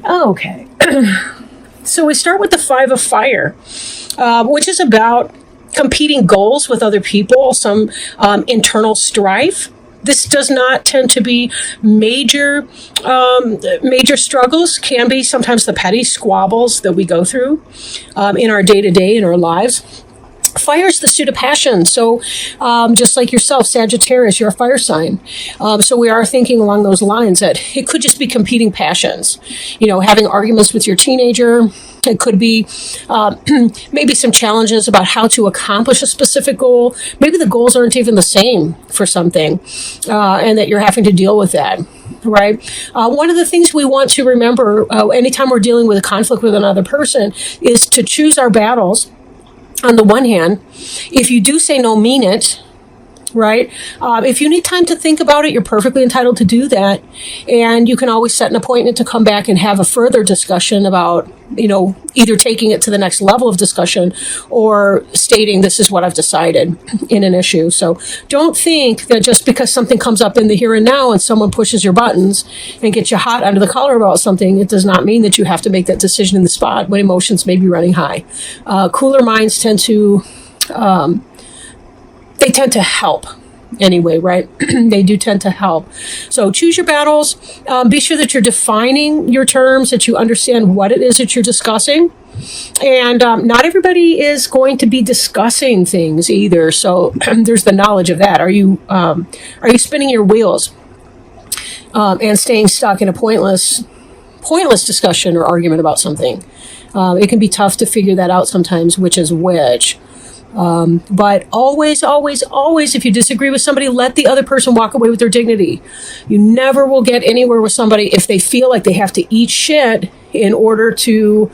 Okay. So we start with the Five of Fire, which is about competing goals with other people, some internal strife. This does not tend to be major struggles. Can be sometimes the petty squabbles that we go through in our day to day in our lives. Fire is the suit of passion. So just like yourself, Sagittarius, you're a fire sign. So we are thinking along those lines that it could just be competing passions. Having arguments with your teenager. It could be maybe some challenges about how to accomplish a specific goal. Maybe the goals aren't even the same for something, and that you're having to deal with that. Right. One of the things we want to remember anytime we're dealing with a conflict with another person is to choose our battles. On the one hand, if you do say no, mean it, right? If you need time to think about it, you're perfectly entitled to do that. And you can always set an appointment to come back and have a further discussion about, either taking it to the next level of discussion or stating this is what I've decided in an issue. So don't think that just because something comes up in the here and now and someone pushes your buttons and gets you hot under the collar about something, it does not mean that you have to make that decision in the spot when emotions may be running high. Cooler minds tend to help anyway, right? They do tend to help. So choose your battles. Be sure that you're defining your terms, that you understand what it is that you're discussing. And not everybody is going to be discussing things either. So there's the knowledge of that. Are you spinning your wheels and staying stuck in a pointless discussion or argument about something? It can be tough to figure that out sometimes, which is which. But always, if you disagree with somebody, let the other person walk away with their dignity. You never will get anywhere with somebody if they feel like they have to eat shit in order to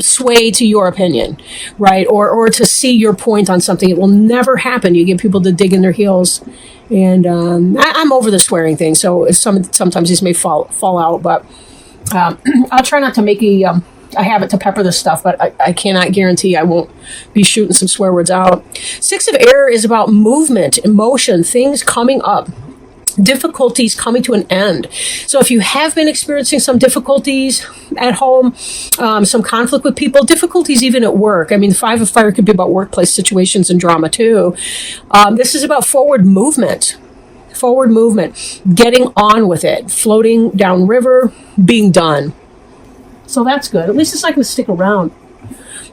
sway to your opinion, right? Or to see your point on something. It will never happen. You get people to dig in their heels. And I'm over the swearing thing, so sometimes these may fall out, but I'll try not to make a habit to pepper this stuff, but I cannot guarantee I won't be shooting some swear words out. Six of Air is about movement, emotion, things coming up, difficulties coming to an end. So if you have been experiencing some difficulties at home, some conflict with people, difficulties even at work. I mean, the Five of Fire could be about workplace situations and drama too. This is about forward movement, getting on with it, floating downriver, being done. So that's good. At least it's not going to stick around.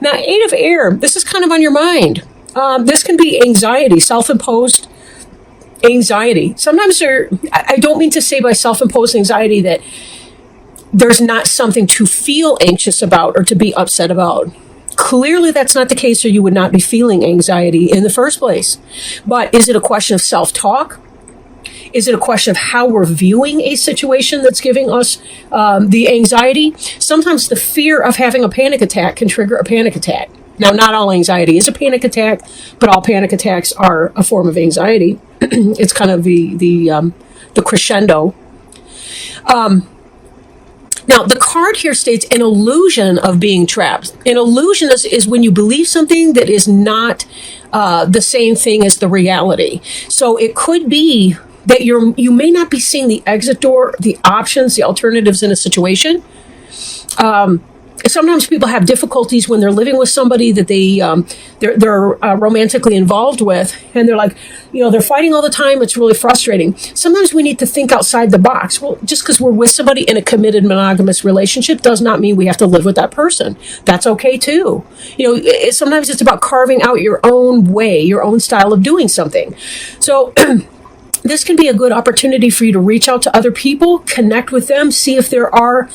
Now, Eight of Air, this is kind of on your mind. This can be anxiety, self-imposed anxiety. Sometimes I don't mean to say by self-imposed anxiety that there's not something to feel anxious about or to be upset about. Clearly, that's not the case, or you would not be feeling anxiety in the first place. But is it a question of self-talk? Is it a question of how we're viewing a situation that's giving us the anxiety? Sometimes the fear of having a panic attack can trigger a panic attack. Now, not all anxiety is a panic attack, but all panic attacks are a form of anxiety. It's kind of the crescendo. Now, the card here states an illusion of being trapped. An illusion is when you believe something that is not the same thing as the reality. So it could be that you may not be seeing the exit door, the options, the alternatives in a situation. Sometimes people have difficulties when they're living with somebody that they're romantically involved with, and they're like, they're fighting all the time. It's really frustrating. Sometimes we need to think outside the box. Well, just because we're with somebody in a committed monogamous relationship does not mean we have to live with that person. That's okay too. Sometimes it's about carving out your own way, your own style of doing something. So this can be a good opportunity for you to reach out to other people, connect with them, see if there are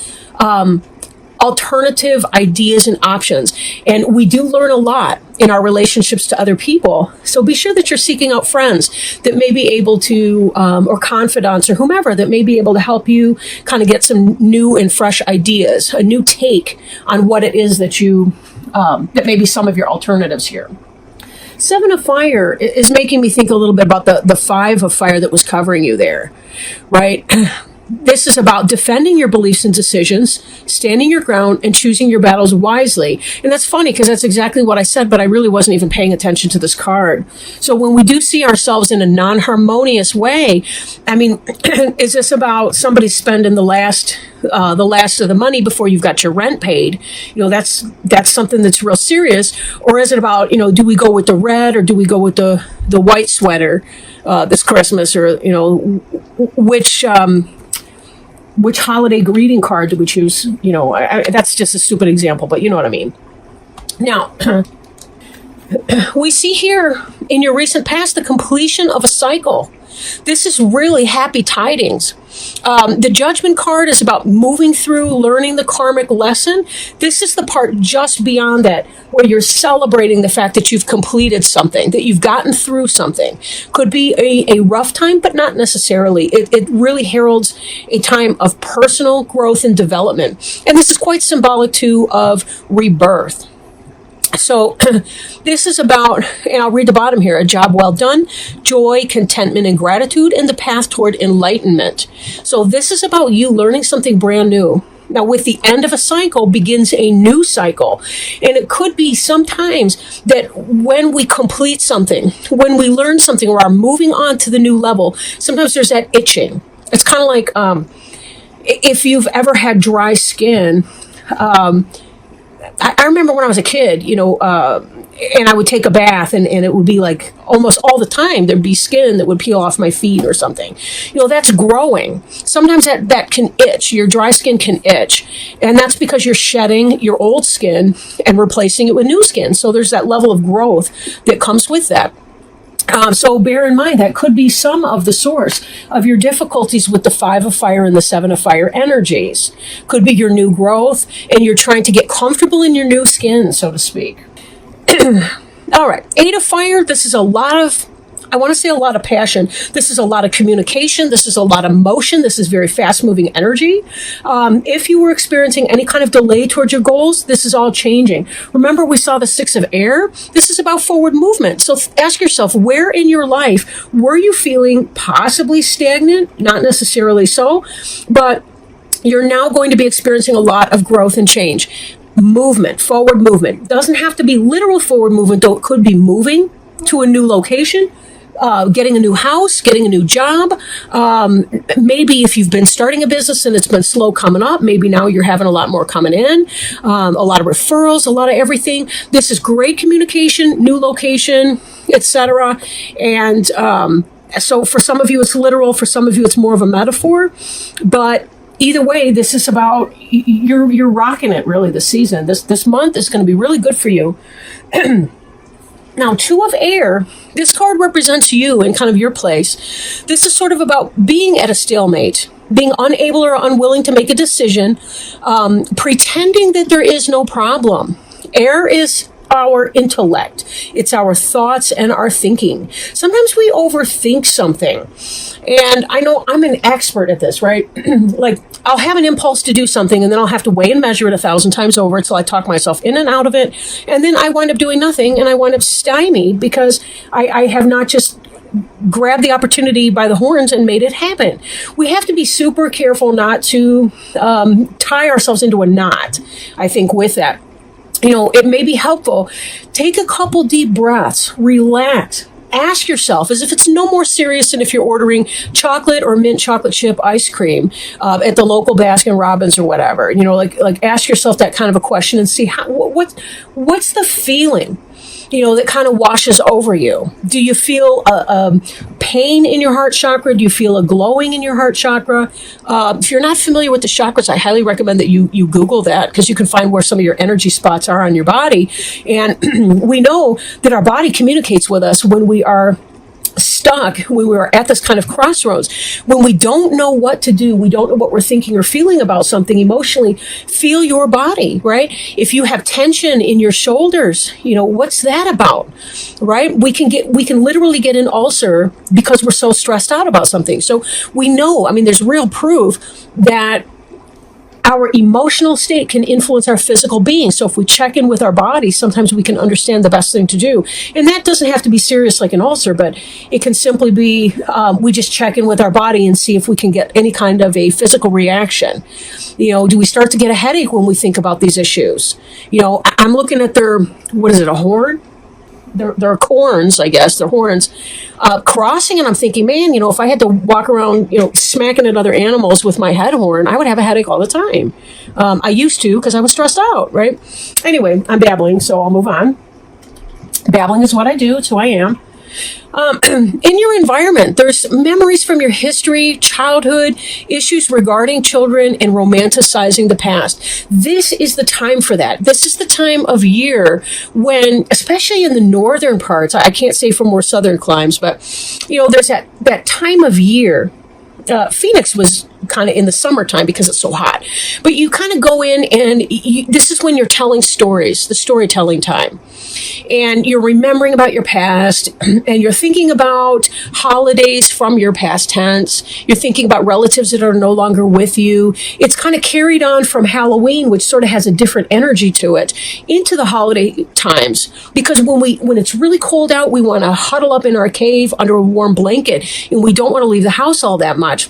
alternative ideas and options. And we do learn a lot in our relationships to other people. So be sure that you're seeking out friends that may be able to, or confidants or whomever that may be able to help you kind of get some new and fresh ideas, a new take on what it is that that may be some of your alternatives here. Seven of Fire is making me think a little bit about the Five of Fire that was covering you there, right? This is about defending your beliefs and decisions, standing your ground, and choosing your battles wisely. And that's funny because that's exactly what I said, but I really wasn't even paying attention to this card. So when we do see ourselves in a non-harmonious way, I mean, is this about somebody spending the last of the money before you've got your rent paid? That's something that's real serious. Or is it about, do we go with the red or do we go with the white sweater this Christmas? Or, which holiday greeting card do we choose? That's just a stupid example, but you know what I mean. Now, we see here in your recent past the completion of a cycle. This is really happy tidings. The Judgment card is about moving through, learning the karmic lesson. This is the part just beyond that, where you're celebrating the fact that you've completed something, that you've gotten through something. Could be a rough time, but not necessarily. It really heralds a time of personal growth and development. And this is quite symbolic, too, of rebirth. So this is about, and I'll read the bottom here, a job well done, joy, contentment, and gratitude, and the path toward enlightenment. So this is about you learning something brand new. Now, with the end of a cycle begins a new cycle. And it could be sometimes that when we complete something, when we learn something or are moving on to the new level, sometimes there's that itching. It's kind of like if you've ever had dry skin. I remember when I was a kid, and I would take a bath and it would be like almost all the time there'd be skin that would peel off my feet or something. That's growing. Sometimes that can itch. Your dry skin can itch. And that's because you're shedding your old skin and replacing it with new skin. So there's that level of growth that comes with that. So bear in mind that could be some of the source of your difficulties with the 5 of fire and the 7 of fire energies. Could be your new growth and you're trying to get comfortable in your new skin, so to speak. All right. 8 of fire. This is a lot of passion. This is a lot of communication. This is a lot of motion. This is very fast-moving energy. If you were experiencing any kind of delay towards your goals, this is all changing. Remember, we saw the 6 of air. This is about forward movement. So ask yourself, where in your life were you feeling possibly stagnant? Not necessarily so, but you're now going to be experiencing a lot of growth and change. Movement, forward movement. Doesn't have to be literal forward movement, though it could be moving to a new location. Getting a new house, getting a new job. Maybe if you've been starting a business and it's been slow coming up, maybe now you're having a lot more coming in, a lot of referrals, a lot of everything. This is great communication, new location, etc. And so for some of you, it's literal. For some of you, it's more of a metaphor. But either way, this is about you're rocking it really this season. This month is going to be really good for you. Now, 2 of air, this card represents you in kind of your place. This is sort of about being at a stalemate, being unable or unwilling to make a decision, pretending that there is no problem. Air is our intellect. It's our thoughts and our thinking. Sometimes we overthink something. And I know I'm an expert at this, right? Like, I'll have an impulse to do something and then I'll have to weigh and measure it 1,000 times over until I talk myself in and out of it. And then I wind up doing nothing and I wind up stymied because I have not just grabbed the opportunity by the horns and made it happen. We have to be super careful not to tie ourselves into a knot, I think, with that. It may be helpful. Take a couple deep breaths, relax. Ask yourself, as if it's no more serious than if you're ordering chocolate or mint chocolate chip ice cream at the local Baskin Robbins or whatever. Like ask yourself that kind of a question and see what's the feeling, that kind of washes over you. Do you feel a pain in your heart chakra? Do you feel a glowing in your heart chakra? If you're not familiar with the chakras, I highly recommend that you Google that because you can find where some of your energy spots are on your body. And we know that our body communicates with us when we are stuck, when we are at this kind of crossroads, when we don't know what to do, we don't know what we're thinking or feeling about something emotionally. Feel your body, right? If you have tension in your shoulders, what's that about, right? We can literally get an ulcer because we're so stressed out about something. So we know, there's real proof that our emotional state can influence our physical being. So if we check in with our body, sometimes we can understand the best thing to do. And that doesn't have to be serious like an ulcer, but it can simply be we just check in with our body and see if we can get any kind of a physical reaction. Do we start to get a headache when we think about these issues? I'm looking at a horn? Their corns, I guess, their horns, crossing, and I'm thinking, man, if I had to walk around, smacking at other animals with my head horn, I would have a headache all the time. I used to because I was stressed out, right? Anyway, I'm babbling, so I'll move on. Babbling is what I do. It's who I am. In your environment, there's memories from your history, childhood, issues regarding children, and romanticizing the past. This is the time for that. This is the time of year when, especially in the northern parts, I can't say for more southern climes, but, there's that time of year. Phoenix was kind of in the summertime because it's so hot. But you kind of go in and this is when you're telling stories, the storytelling time. And you're remembering about your past and you're thinking about holidays from your past tense. You're thinking about relatives that are no longer with you. It's kind of carried on from Halloween, which sort of has a different energy to it, into the holiday times. Because when it's really cold out, we want to huddle up in our cave under a warm blanket and we don't want to leave the house all that much.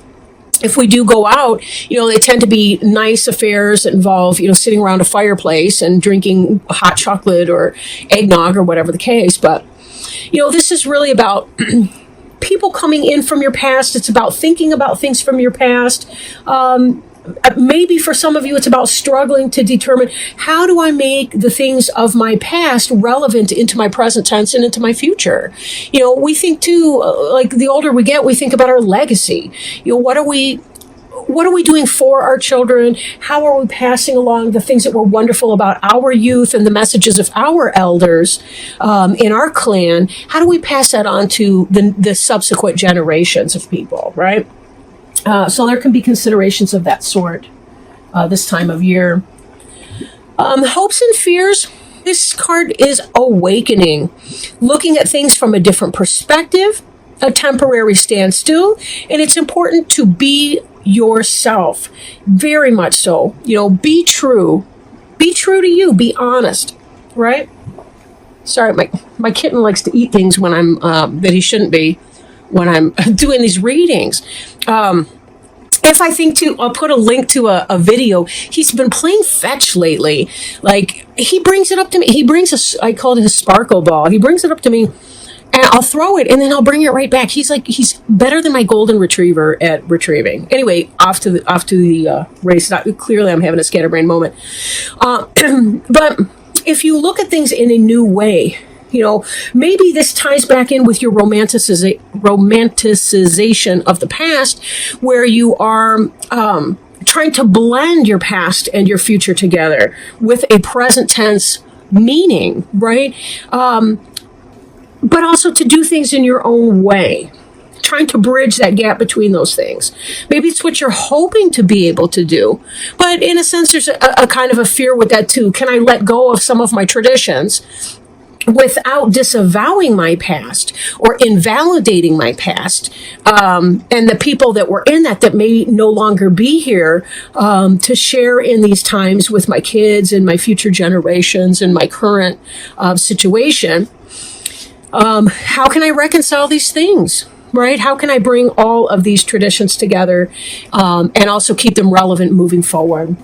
If we do go out, they tend to be nice affairs that involve, sitting around a fireplace and drinking hot chocolate or eggnog or whatever the case. But, this is really about people coming in from your past. It's about thinking about things from your past. Maybe for some of you, it's about struggling to determine how do I make the things of my past relevant into my present tense and into my future. We think too, like the older we get, we think about our legacy. What are we doing for our children? How are we passing along the things that were wonderful about our youth and the messages of our elders in our clan? How do we pass that on to the subsequent generations of people, right? So there can be considerations of that sort this time of year. Hopes and fears. This card is awakening, looking at things from a different perspective, a temporary standstill, and it's important to be yourself. Very much so. Be true. Be true to you. Be honest, right? Sorry, my kitten likes to eat things when I'm that he shouldn't be when I'm doing these readings. If I think I'll put a link to a video. He's been playing fetch lately. Like, he brings it up to me. I call it his sparkle ball. He brings it up to me and I'll throw it and then I'll bring it right back. He's better than my golden retriever at retrieving. Anyway, off to the race. Clearly I'm having a scatterbrain moment. But if you look at things in a new way, maybe this ties back in with your romanticization of the past, where you are trying to blend your past and your future together with a present tense meaning, right? But also to do things in your own way, trying to bridge that gap between those things. Maybe it's what you're hoping to be able to do, but in a sense, there's a kind of a fear with that too. Can I let go of some of my traditions without disavowing my past or invalidating my past, and the people that were in that may no longer be here to share in these times with my kids and my future generations and my current situation? How can I reconcile these things? Right? How can I bring all of these traditions together and also keep them relevant moving forward?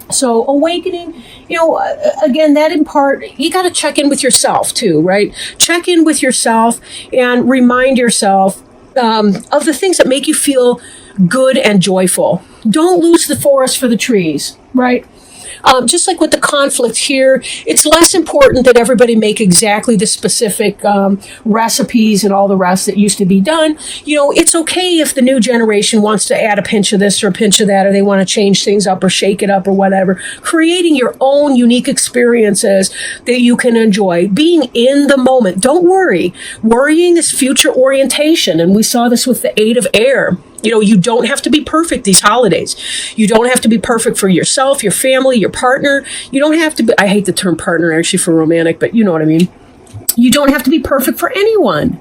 So awakening, again, that in part, you got to check in with yourself too, right? Check in with yourself and remind yourself of the things that make you feel good and joyful. Don't lose the forest for the trees, right? Just like with the conflict here, it's less important that everybody make exactly the specific recipes and all the rest that used to be done. It's okay if the new generation wants to add a pinch of this or a pinch of that, or they want to change things up or shake it up or whatever. Creating your own unique experiences that you can enjoy. Being in the moment. Don't worry. Worrying is future orientation, and we saw this with the Eight of Air. You don't have to be perfect these holidays. You don't have to be perfect for yourself, your family, your partner. You don't have to be, I hate the term partner actually for romantic, but you know what I mean. You don't have to be perfect for anyone.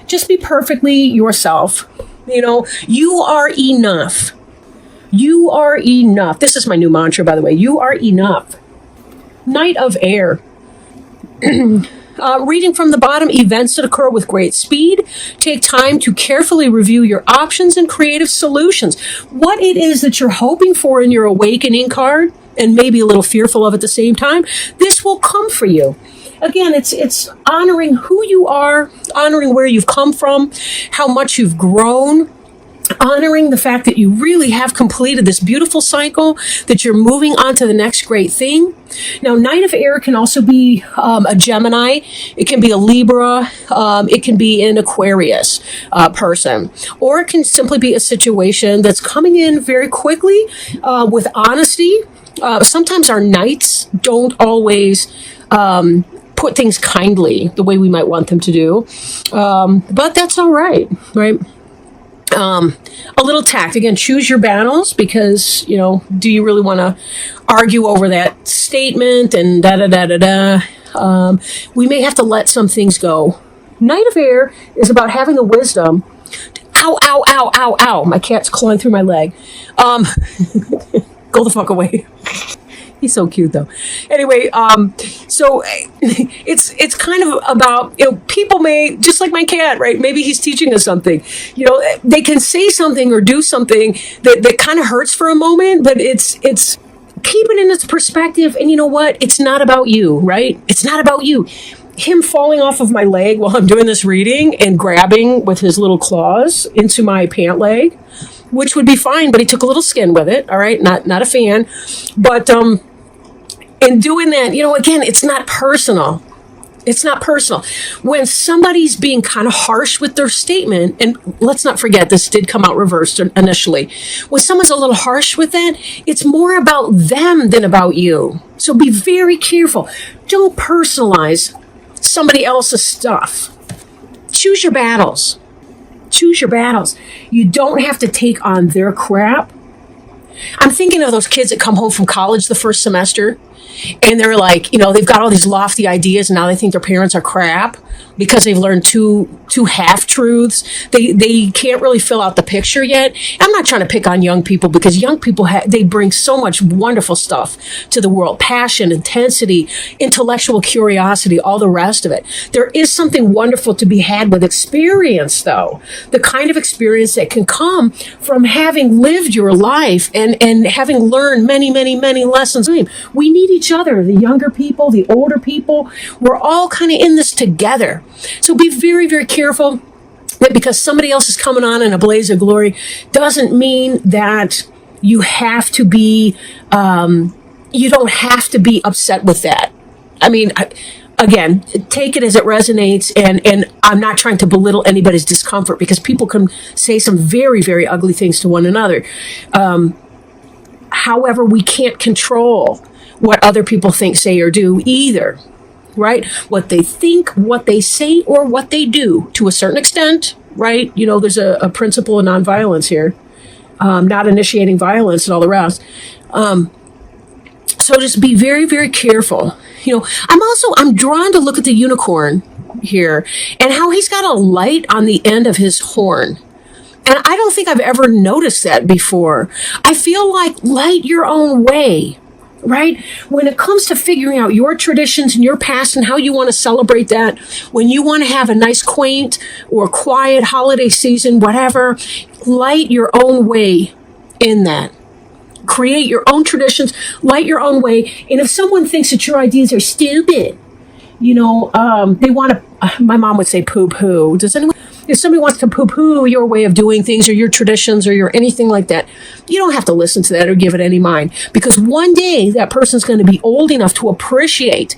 Just be perfectly yourself. You are enough. You are enough. This is my new mantra, by the way. You are enough. Knight of Air. Reading from the bottom, events that occur with great speed. Take time to carefully review your options and creative solutions. What it is that you're hoping for in your awakening card, and maybe a little fearful of at the same time, this will come for you. Again, it's honoring who you are, honoring where you've come from, how much you've grown, honoring the fact that you really have completed this beautiful cycle, that you're moving on to the next great thing. Now, Knight of Air can also be a Gemini. It can be a Libra. It can be an Aquarius person. Or it can simply be a situation that's coming in very quickly with honesty. Sometimes our Knights don't always put things kindly the way we might want them to do. But that's all right, right? A little tact. Again, choose your battles, because, do you really want to argue over that statement and da-da-da-da-da? We may have to let some things go. Knight of Air is about having the wisdom. Ow, ow, ow, ow, ow. My cat's clawing through my leg. Go the fuck away. He's so cute, though. Anyway, so it's kind of about, people may, just like my cat, right? Maybe he's teaching us something. They can say something or do something that kind of hurts for a moment, but it's keep it in its perspective. And you know what? It's not about you, right? It's not about you. Him falling off of my leg while I'm doing this reading and grabbing with his little claws into my pant leg, which would be fine, but he took a little skin with it. All right. Not a fan, but, in doing that, again, it's not personal. It's not personal. When somebody's being kind of harsh with their statement, and let's not forget, this did come out reversed initially. When someone's a little harsh with that, it's more about them than about you. So be very careful. Don't personalize somebody else's stuff. Choose your battles. Choose your battles. You don't have to take on their crap. I'm thinking of those kids that come home from college the first semester, and they're like, they've got all these lofty ideas, and now they think their parents are crap because they've learned two half-truths. They can't really fill out the picture yet. I'm not trying to pick on young people, because young people, they bring so much wonderful stuff to the world. Passion, intensity, intellectual curiosity, all the rest of it. There is something wonderful to be had with experience, though. The kind of experience that can come from having lived your life and having learned many, many, many lessons. We need each other, the younger people, the older people. We're all kind of in this together. So be very, very careful that because somebody else is coming on in a blaze of glory doesn't mean that you have to be, you don't have to be upset with that. Again, take it as it resonates, and I'm not trying to belittle anybody's discomfort, because people can say some very, very ugly things to one another. However, we can't control what other people think, say, or do either, right? What they think, what they say, or what they do, to a certain extent, right? There's a principle of nonviolence here, not initiating violence and all the rest. So just be very, very careful. I'm drawn to look at the unicorn here and how he's got a light on the end of his horn. And I don't think I've ever noticed that before. I feel like light your own way, right? When it comes to figuring out your traditions and your past and how you want to celebrate that, when you want to have a nice, quaint or quiet holiday season, whatever, light your own way in that. Create your own traditions, light your own way. And if someone thinks that your ideas are stupid, they want to, my mom would say poo-poo. If somebody wants to poo-poo your way of doing things or your traditions or your anything like that, you don't have to listen to that or give it any mind, because one day that person's going to be old enough to appreciate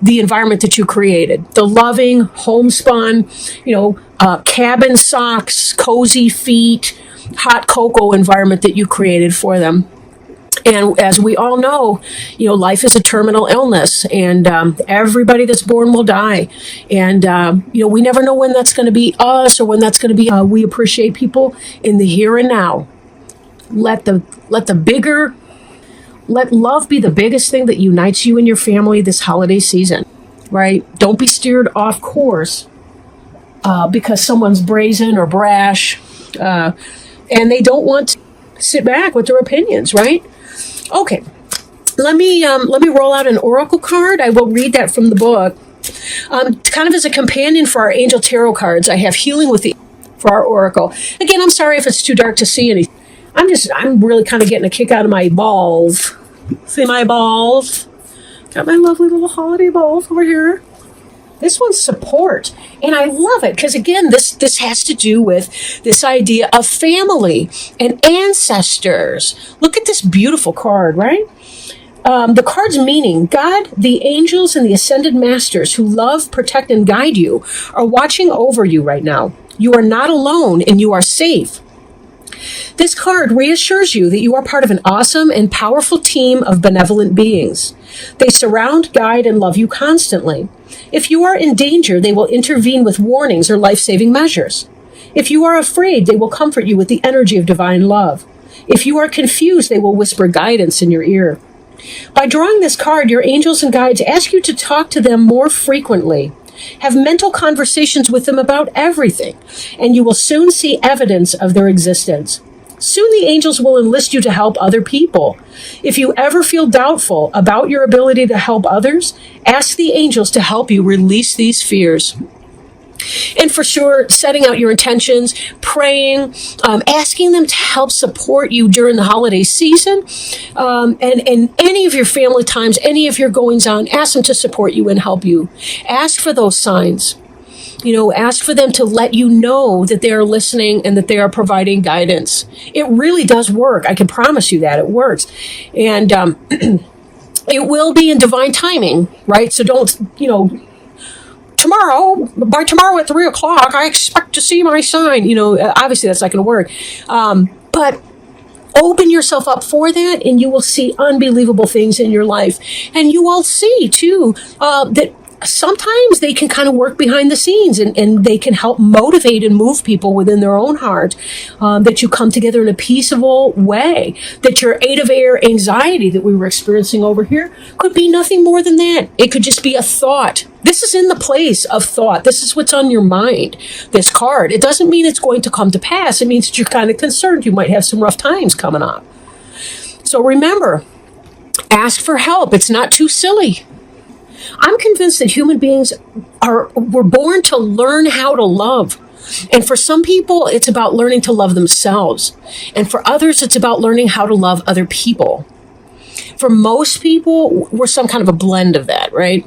the environment that you created, the loving, homespun, cabin socks, cozy feet, hot cocoa environment that you created for them. And as we all know, life is a terminal illness, and everybody that's born will die. And, we never know when that's going to be us or when that's going to be. We appreciate people in the here and now. Let love be the biggest thing that unites you and your family this holiday season, right? Don't be steered off course because someone's brazen or brash, and they don't want to. sit back with their opinions, right? Okay. Let me roll out an oracle card. I will read that from the book. Kind of as a companion for our angel tarot cards, I have healing with the for our oracle. Again, I'm sorry if it's too dark to see anything. I'm really kind of getting a kick out of my balls. See my balls? Got my lovely little holiday balls over here. This one's support. And I love it because, again, this has to do with this idea of family and ancestors. Look at this beautiful card, right? The card's meaning: God, the angels, and the ascended masters who love, protect, and guide you are watching over you right now. You are not alone and you are safe. This card reassures you that you are part of an awesome and powerful team of benevolent beings. They surround, guide, and love you constantly. If you are in danger, they will intervene with warnings or life-saving measures. If you are afraid, they will comfort you with the energy of divine love. If you are confused, they will whisper guidance in your ear. By drawing this card, your angels and guides ask you to talk to them more frequently. Have mental conversations with them about everything, and you will soon see evidence of their existence. Soon the angels will enlist you to help other people. If you ever feel doubtful about your ability to help others, ask the angels to help you release these fears. And for sure, setting out your intentions, praying, asking them to help support you during the holiday season, and any of your family times, any of your goings on, ask them to support you and help you. Ask for those signs. Ask for them to let you know that they are listening and that they are providing guidance. It really does work. I can promise you that it works. And it will be in divine timing, right? So don't, by tomorrow at 3:00, I expect to see my sign. Obviously that's not going to work. But open yourself up for that, and you will see unbelievable things in your life. And you will see, too, that sometimes they can kind of work behind the scenes, and they can help motivate and move people within their own heart, that you come together in a peaceable way, that your 8 of air anxiety that we were experiencing over here could be nothing more than that. It could just be a thought. This is in the place of thought. This is what's on your mind, this card. It doesn't mean it's going to come to pass. It means that you're kind of concerned. You might have some rough times coming up. So remember, ask for help. It's not too silly. I'm convinced that human beings were born to learn how to love. And for some people, it's about learning to love themselves. And for others, it's about learning how to love other people. For most people, we're some kind of a blend of that, right?